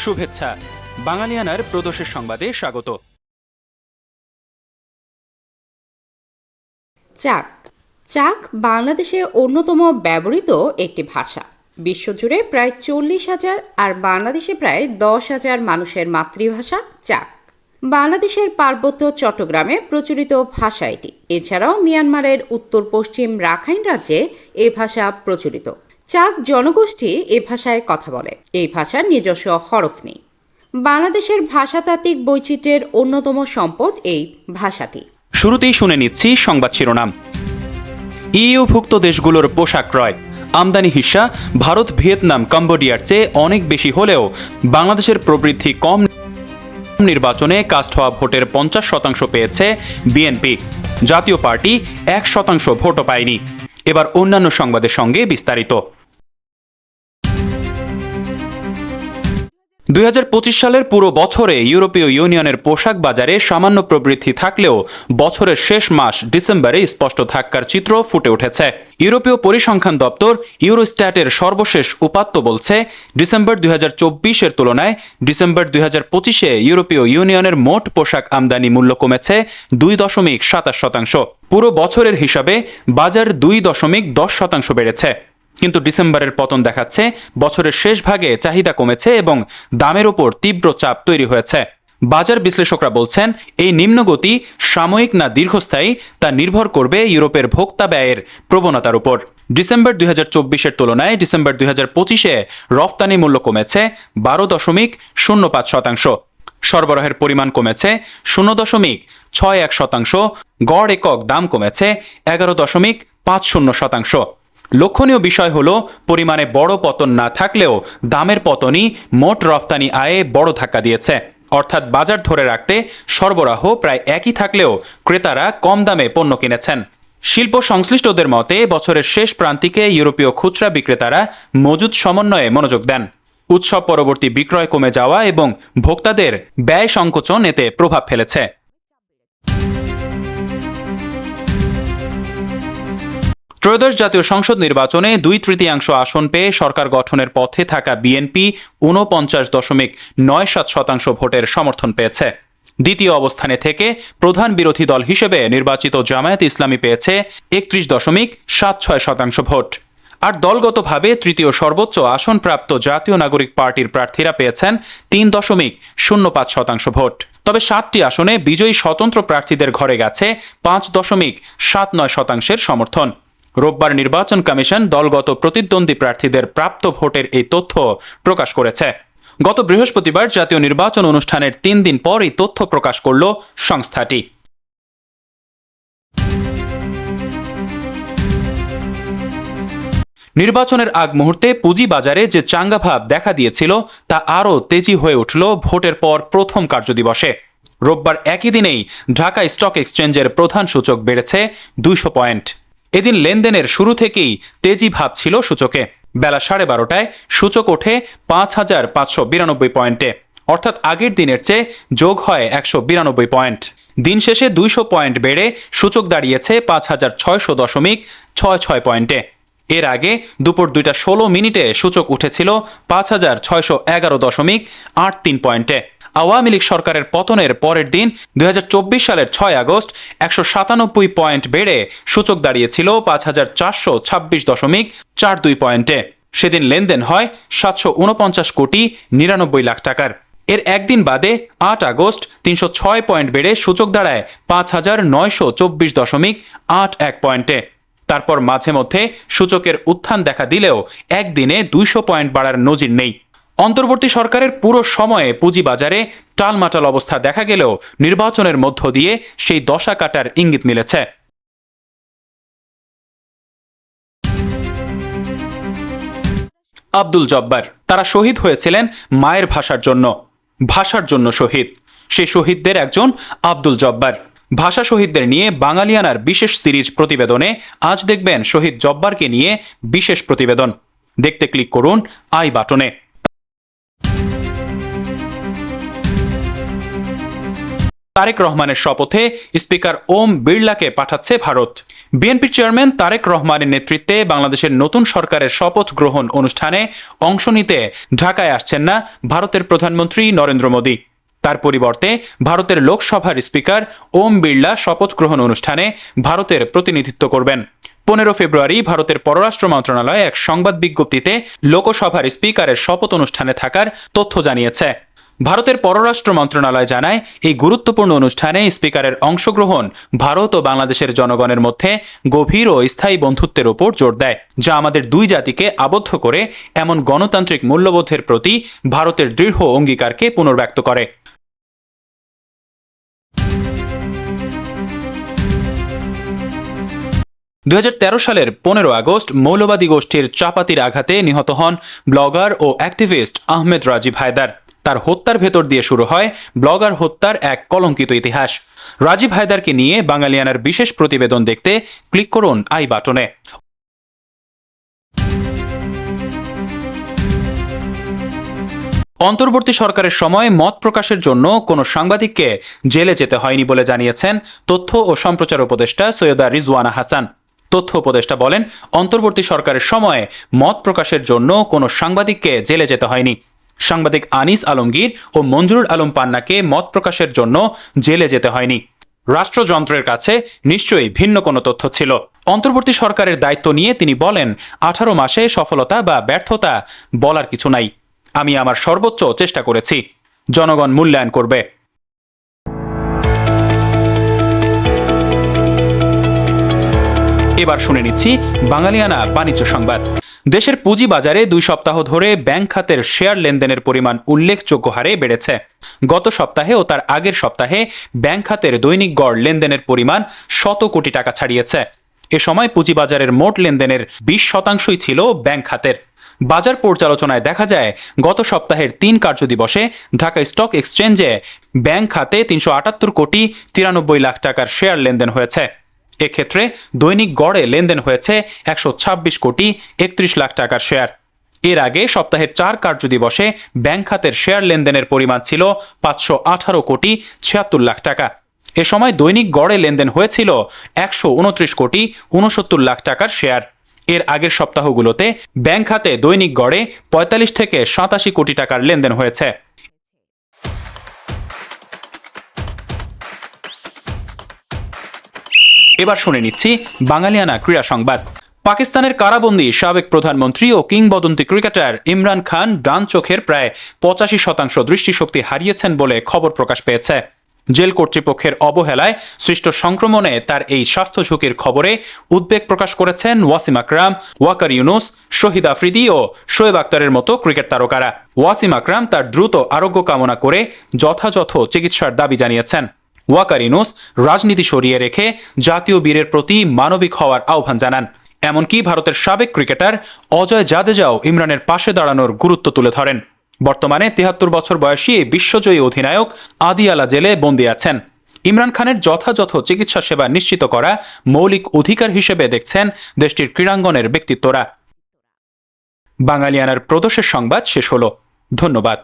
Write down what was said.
শুভেচ্ছা। বাঙালিয়ানার প্রদোষের সংবাদে স্বাগত। চাক চাক বাংলাদেশে অন্যতম ব্যবহৃত একটি ভাষা। বিশ্বজুড়ে প্রায় 40,000 আর বাংলাদেশে প্রায় 10,000 মানুষের মাতৃভাষা চাক। বাংলাদেশের পার্বত্য চট্টগ্রামে প্রচলিত ভাষা এটি। এছাড়াও মিয়ানমারের উত্তর পশ্চিম রাখাইন রাজ্যে এ ভাষা প্রচলিত। চাক জনগোষ্ঠী এ ভাষায় কথা বলে। এই ভাষার নিজস্ব হরফ নেই। বাংলাদেশের ভাষাতাত্ত্বিক বৈচিত্র্যের অন্যতম সম্পদ এই ভাষাটি। শুরুতেই শুনে নিচ্ছি সংবাদ শিরোনাম। ইইউভুক্ত দেশগুলোর পোশাক ক্রয় আমদানি হিস্সা ভারত, ভিয়েতনাম, কম্বোডিয়ার চেয়ে অনেক বেশি হলেও বাংলাদেশের প্রবৃদ্ধি কম। নির্বাচনে কাস্ট হওয়া ভোটের 50% পেয়েছে বিএনপি। জাতীয় পার্টি 1% ভোটও পায়নি। এবার অন্যান্য সংবাদের সঙ্গে বিস্তারিত। 2025 সালের পুরো বছরে ইউরোপীয় ইউনিয়নের পোশাক বাজারে সামান্য প্রবৃদ্ধি থাকলেও বছরের শেষ মাস ডিসেম্বরে স্পষ্ট ধাক্কার চিত্র ফুটে উঠেছে। ইউরোপীয় পরিসংখ্যান দপ্তর ইউরোস্ট্যাটের সর্বশেষ উপাত্ত বলছে, ডিসেম্বর 2024-এর তুলনায় ডিসেম্বর 2025-এ ইউরোপীয় ইউনিয়নের মোট পোশাক আমদানি মূল্য কমেছে 2.27%। পুরো বছরের হিসাবে বাজার 2.10% বেড়েছে। কিন্তু ডিসেম্বরের পতন দেখাচ্ছে বছরের শেষ ভাগে চাহিদা কমেছে এবং দামের ওপর তীব্র চাপ তৈরি হয়েছে। বাজার বিশ্লেষকরা বলছেন, এই নিম্নগতি সাময়িক না দীর্ঘস্থায়ী তা নির্ভর করবে ইউরোপের ভোক্তা ব্যয়ের প্রবণতার উপর। ডিসেম্বর 2024-এর তুলনায় ডিসেম্বর 2025-এ রফতানি মূল্য কমেছে 12.05%। সরবরাহের পরিমাণ কমেছে 0.61%। গড় একক দাম কমেছে 11.50%। লক্ষণীয় বিষয় হল, পরিমাণে বড় পতন না থাকলেও দামের পতনই মোট রফতানি আয়ে বড় ধাক্কা দিয়েছে। অর্থাৎ বাজার ধরে রাখতে সরবরাহ প্রায় একই থাকলেও ক্রেতারা কম দামে পণ্য কিনেছেন। শিল্প সংশ্লিষ্টদের মতে, বছরের শেষ প্রান্তিকে ইউরোপীয় খুচরা বিক্রেতারা মজুদ সমন্বয়ে মনোযোগ দেন। উৎসব পরবর্তী বিক্রয় কমে যাওয়া এবং ভোক্তাদের ব্যয় সংকোচন এতে প্রভাব ফেলেছে। ত্রয়োদশ জাতীয় সংসদ নির্বাচনে 2/3 আসন পেয়ে সরকার গঠনের পথে থাকা বিএনপি 49.97% ভোটের সমর্থন পেয়েছে। দ্বিতীয় অবস্থানে থেকে প্রধান বিরোধী দল হিসেবে নির্বাচিত জামায়াত ইসলামী পেয়েছে 31.76% ভোট। আর দলগতভাবে তৃতীয় সর্বোচ্চ আসনপ্রাপ্ত জাতীয় নাগরিক পার্টির প্রার্থীরা পেয়েছেন 3.05% ভোট। তবে 7টি আসনে বিজয়ী স্বতন্ত্র প্রার্থীদের ঘরে গেছে 5.79% সমর্থন। রোববার নির্বাচন কমিশন দলগত প্রতিদ্বন্দ্বী প্রার্থীদের প্রাপ্ত ভোটের এই তথ্য প্রকাশ করেছে। গত বৃহস্পতিবার জাতীয় নির্বাচন অনুষ্ঠানের 3 দিন পর এই তথ্য প্রকাশ করল সংস্থাটি। নির্বাচনের আগ মুহূর্তে পুঁজিবাজারে যে চাঙ্গাভাব দেখা দিয়েছিল তা আরও তেজি হয়ে উঠল ভোটের পর প্রথম কার্যদিবসে। রোববার একই দিনেই ঢাকা স্টক এক্সচেঞ্জের প্রধান সূচক বেড়েছে 200 পয়েন্ট। এদিন লেনদেনের শুরু থেকেই তেজি ভাব ছিল সূচকে। বেলা 12:30টায় সূচক ওঠে 5,592 পয়েন্টে, অর্থাৎ আগের দিনের চেয়ে যোগ হয় 192 পয়েন্ট। দিন শেষে 200 পয়েন্ট বেড়ে সূচক দাঁড়িয়েছে 5,600.66 পয়েন্টে। এর আগে দুপুর 2:16 সূচক উঠেছিল 5,611.83 পয়েন্টে। আওয়ামী লীগ সরকারের পতনের পরের দিন 2024 সালের 6 আগস্ট 197 পয়েন্ট বেড়ে সূচক দাঁড়িয়েছিল 5,426.42 পয়েন্টে। সেদিন লেনদেন হয় 749.99 টাকার। এর একদিন বাদে 8 আগস্ট 306 পয়েন্ট বেড়ে সূচক দাঁড়ায় 5,924.81 পয়েন্টে। তারপর মাঝে মধ্যে সূচকের উত্থান দেখা দিলেও একদিনে 200 পয়েন্ট বাড়ার নজির নেই। অন্তর্বর্তী সরকারের পুরো সময়ে পুঁজিবাজারে টালমাটাল অবস্থা দেখা গেলেও নির্বাচনের মধ্য দিয়ে সেই দশা কাটার ইঙ্গিত মিলেছে। আব্দুল জব্বার, তারা শহীদ হয়েছিলেন মায়ের ভাষার জন্য শহীদ। সেই শহীদদের একজন আব্দুল জব্বার। ভাষা শহীদদের নিয়ে বাঙালিয়ানার বিশেষ সিরিজ প্রতিবেদনে আজ দেখবেন শহীদ জব্বারকে নিয়ে বিশেষ প্রতিবেদন। দেখতে ক্লিক করুন আই বাটনে। তারেক রহমানের শপথে স্পিকার ওম বিড়লাকে পাঠাচ্ছে ভারত। বিএনপির চেয়ারম্যান তারেক রহমানের নেতৃত্বে বাংলাদেশের নতুন সরকারের শপথ গ্রহণ অনুষ্ঠানে অংশ নিতে ঢাকায় আসছেন না ভারতের প্রধানমন্ত্রী নরেন্দ্র মোদী। তার পরিবর্তে ভারতের লোকসভার স্পিকার ওম বিড়লা শপথ গ্রহণ অনুষ্ঠানে ভারতের প্রতিনিধিত্ব করবেন। 15 ফেব্রুয়ারি ভারতের পররাষ্ট্র মন্ত্রণালয় এক সংবাদ বিজ্ঞপ্তিতে লোকসভার স্পিকারের শপথ অনুষ্ঠানে থাকার তথ্য জানিয়েছে। ভারতের পররাষ্ট্র মন্ত্রণালয় জানায়, এই গুরুত্বপূর্ণ অনুষ্ঠানে স্পিকারের অংশগ্রহণ ভারত ও বাংলাদেশের জনগণের মধ্যে গভীর ও স্থায়ী বন্ধুত্বের উপর জোর দেয়, যা আমাদের দুই জাতিকে আবদ্ধ করে এমন গণতান্ত্রিক মূল্যবোধের প্রতি ভারতের দৃঢ় অঙ্গীকারকে পুনর্ব্যক্ত করে। 2013 সালের 15 আগস্ট মৌলবাদী গোষ্ঠীর চাপাতির আঘাতে নিহত হন ব্লগার ও অ্যাক্টিভিস্ট আহমেদ রাজীব হায়দার। তার হত্যার ভেতর দিয়ে শুরু হয় ব্লগার হত্যার এক কলঙ্কিত ইতিহাস। রাজীব হায়দারকে নিয়ে বাঙালিয়ানার বিশেষ প্রতিবেদন দেখতে ক্লিক করুন আই বাটনে। অন্তর্বর্তী সরকারের সময় মত প্রকাশের জন্য কোনো সাংবাদিককে জেলে যেতে হয়নি বলে জানিয়েছেন তথ্য ও সম্প্রচার উপদেষ্টা সৈয়দা রিজওয়ানা হাসান। তথ্য উপদেষ্টা বলেন, অন্তর্বর্তী সরকারের সময়ে মত প্রকাশের জন্য কোনো সাংবাদিককে জেলে যেতে হয়নি। সাংবাদিক আনিস আলমগীর ও মঞ্জুরুল আলম পান্নাকে মত প্রকাশের জন্য জেলে যেতে হয়নি। রাষ্ট্রযন্ত্রের কাছে নিশ্চয়ই ভিন্ন কোনো তথ্য ছিল। অন্তর্বর্তী সরকারের দায়িত্ব নিয়ে তিনি বলেন, 18 মাসে সফলতা বা ব্যর্থতা বলার কিছু নাই। আমি আমার সর্বোচ্চ চেষ্টা করেছি, জনগণ মূল্যায়ন করবে। এবার শুনে নিচ্ছি বাঙালিয়ানা বাণিজ্য সংবাদ। দেশের পুঁজিবাজারে 2 সপ্তাহ ধরে ব্যাংক খাতের শেয়ার লেনদেনের পরিমাণ উল্লেখযোগ্য হারে বেড়েছে। গত সপ্তাহে ও তার আগের সপ্তাহে ব্যাংক খাতের দৈনিক গড় লেনদেনের পরিমাণ 100 কোটি টাকা ছাড়িয়েছে। এ সময় পুঁজিবাজারের মোট লেনদেনের 20% ছিল ব্যাংক খাতের। বাজার পর্যালোচনায় দেখা যায়, গত সপ্তাহের 3 কার্যদিবসে ঢাকা স্টক এক্সচেঞ্জে ব্যাংক খাতে 378 কোটি 93 লাখ টাকার শেয়ার লেনদেন হয়েছে। এক্ষেত্রে দৈনিক গড়ে লেনদেন হয়েছে 126 কোটি 31 লাখ টাকার শেয়ার। এর আগে সপ্তাহের 4 কার্যদিবসে ব্যাংক খাতের শেয়ার লেনদেনের পরিমাণ ছিল 518 কোটি 76 লাখ টাকা। এ সময় দৈনিক গড়ে লেনদেন হয়েছিল 129 কোটি 69 লাখ টাকার শেয়ার। এর আগের সপ্তাহগুলোতে ব্যাংক খাতে দৈনিক গড়ে 45 থেকে 87 কোটি টাকার লেনদেন হয়েছে। এবার শুনে নিচ্ছি বাঙালিয়ানা ক্রীড়া সংবাদ। পাকিস্তানের কারাবন্দী সাবেক প্রধানমন্ত্রী ও কিংবদন্তি ক্রিকেটার ইমরান খান ডান চোখের প্রায় 85% দৃষ্টিশক্তি হারিয়েছেন বলে খবর প্রকাশ পেয়েছে। জেল কর্তৃপক্ষের অবহেলায় সৃষ্ট সংক্রমণে তার এই স্বাস্থ্য ঝুঁকির খবরে উদ্বেগ প্রকাশ করেছেন ওয়াসিম আকরাম, ওয়াকার ইউনুস, শহীদ আফ্রিদি ও শোয়েব আক্তারের মতো ক্রিকেট তারকারা। ওয়াসিম আকরাম তার দ্রুত আরোগ্য কামনা করে যথাযথ চিকিৎসার দাবি জানিয়েছেন। ওয়াকার ইউনুস রাজনীতি সরিয়ে রেখে জাতীয় বীরের প্রতি মানবিক হওয়ার আহ্বান জানান। এমনকি ভারতের সাবেক ক্রিকেটার অজয় জাদেজাও ইমরানের পাশে দাঁড়ানোর গুরুত্ব তুলে ধরেন। বর্তমানে 73 বছর বয়সী এই বিশ্বজয়ী অধিনায়ক আদিয়ালা জেলে বন্দী আছেন। ইমরান খানের যথাযথ চিকিৎসা সেবা নিশ্চিত করা মৌলিক অধিকার হিসেবে দেখছেন দেশটির ক্রীড়াঙ্গনের ব্যক্তিত্বরা। বাঙালিয়ানার প্রদোষের সংবাদ শেষ হলো। ধন্যবাদ।